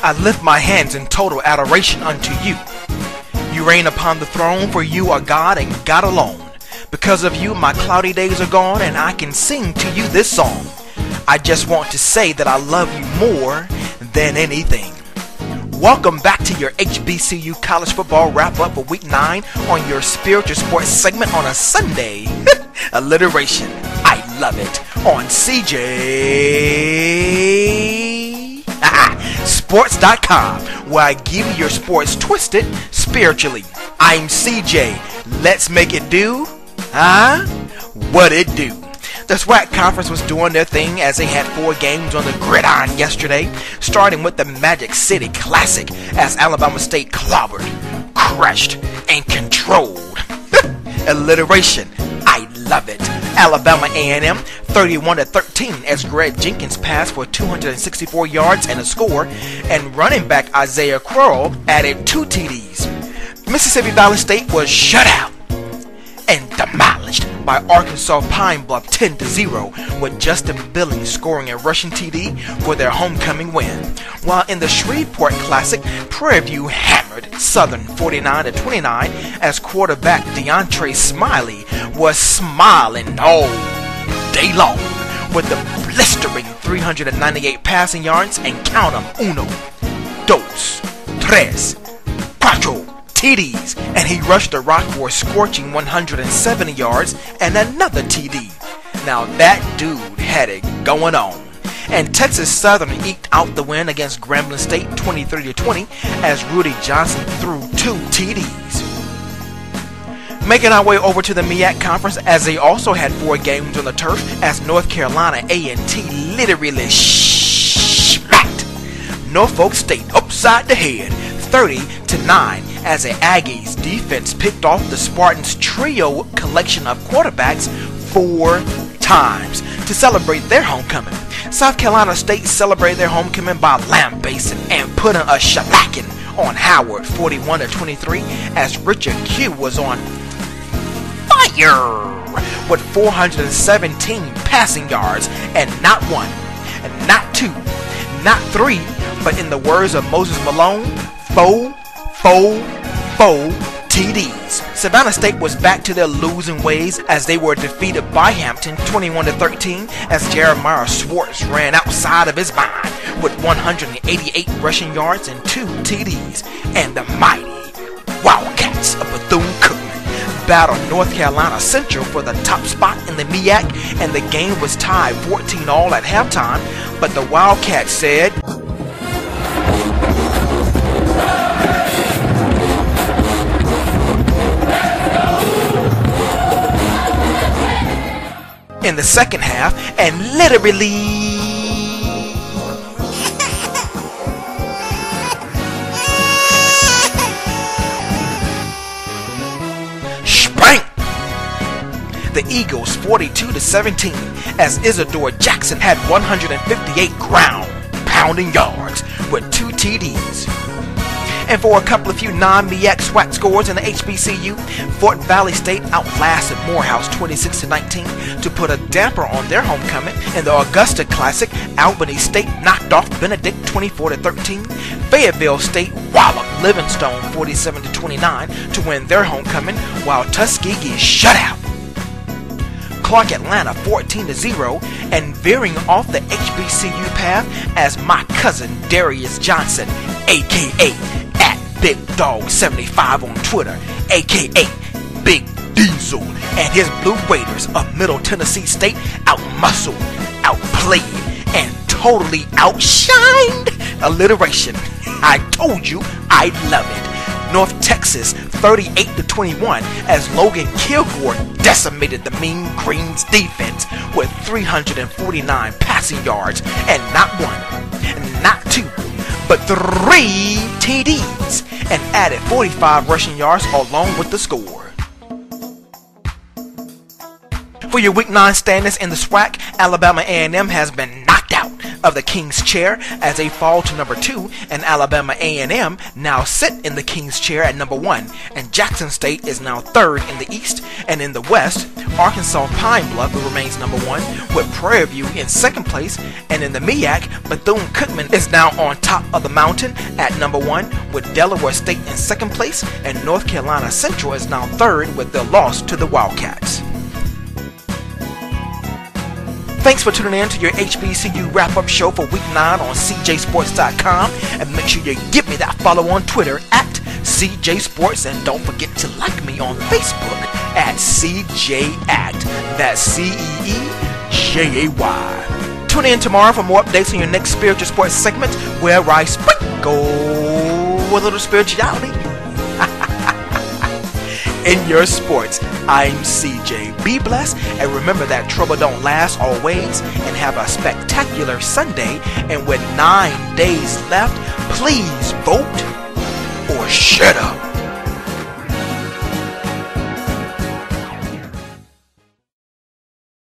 I lift my hands in total adoration unto you. You reign upon the throne, for you are God and God alone. Because of you, my cloudy days are gone, and I can sing to you this song. I just want to say that I love you more than anything. Welcome back to your HBCU College Football wrap-up for Week 9 on your Spiritual Sports segment on a Sunday. Alliteration. I love it. On CEEJAY Sports.com, where I give you your sports twisted spiritually. I'm CJ. Let's make it do, what it do. The SWAC Conference was doing their thing as they had 4 games on the gridiron yesterday, starting with the Magic City Classic as Alabama State clobbered, crushed, and controlled. Alliteration. I love it. Alabama A&M 31-13 as Greg Jenkins passed for 264 yards and a score, and running back Isaiah Crowell added 2 TDs. Mississippi Valley State was shut out and demolished by Arkansas Pine Bluff 10-0, with Justin Billings scoring a rushing TD for their homecoming win. While in the Shreveport Classic, Prairie View hammered Southern 49-29 as quarterback DeAndre Smiley was smiling all day long with the blistering 398 passing yards and count 'em 1, 2, 3, 4 TDs, and he rushed the rock for a scorching 170 yards and another TD. Now that dude had it going on. And Texas Southern eked out the win against Grambling State 23-20 as Rudy Johnson threw 2 TDs. Making our way over to the MEAC Conference as they also had 4 games on the turf as North Carolina A&T literally smacked Norfolk State upside the head 30-9 as the Aggies defense picked off the Spartans' trio collection of quarterbacks 4 times to celebrate their homecoming. South Carolina State celebrated their homecoming by lambasting and putting a shellacking on Howard 41-23 as Richard Q was on fire with 417 passing yards and not 1, and not 2, not 3, but in the words of Moses Malone, 4 TDs. Savannah State was back to their losing ways as they were defeated by Hampton 21-13 as Jeremiah Schwartz ran outside of his mind with 188 rushing yards and 2 TDs. And the mighty Wildcats of Bethune-Cookman battled North Carolina Central for the top spot in the MEAC, and the game was tied 14-all at halftime, but the Wildcats said, in the second half, and literally spanked the Eagles 42-17 as Isidore Jackson had 158 ground-pounding yards with 2 TDs. And for a couple of few non-MEAC SWAC scores in the HBCU, Fort Valley State outlasted Morehouse 26-19 to put a damper on their homecoming. In the Augusta Classic, Albany State knocked off Benedict 24-13. Fayetteville State walloped Livingstone 47-29 to win their homecoming, while Tuskegee shut out Clark Atlanta 14-0, and veering off the HBCU path as my cousin Darius Johnson, aka Big Dog 75 on Twitter, aka Big Diesel, and his Blue Raiders of Middle Tennessee State outmuscled, outplayed, and totally outshined. Alliteration. I told you I love it. North Texas 38-21 as Logan Kilgore decimated the Mean Green's defense with 349 passing yards and not 1, not 2, but 3 TDs, and added 45 rushing yards along with the score. For your Week 9 standings in the SWAC, Alabama A&M has been knocked out of the King's Chair as they fall to number 2, and Alabama A&M now sit in the King's Chair at number 1, and Jackson State is now 3rd in the East, and in the West, Arkansas Pine Bluff remains number 1 with Prairie View in 2nd place, and in the MEAC, Bethune-Cookman is now on top of the mountain at number 1 with Delaware State in 2nd place, and North Carolina Central is now 3rd with their loss to the Wildcats. Thanks for tuning in to your HBCU wrap-up show for week 9 on CEEJAYSports.com, and make sure you give me that follow on Twitter at CEEJAYSports, and don't forget to like me on Facebook at CJAct. That's CEEJAY. Tune in tomorrow for more updates on your next spiritual sports segment where I sprinkle a little spirituality in your sports. I'm CJ. Be blessed, and remember that trouble don't last always, and have a spectacular Sunday. And with 9 days left, please vote or shut up.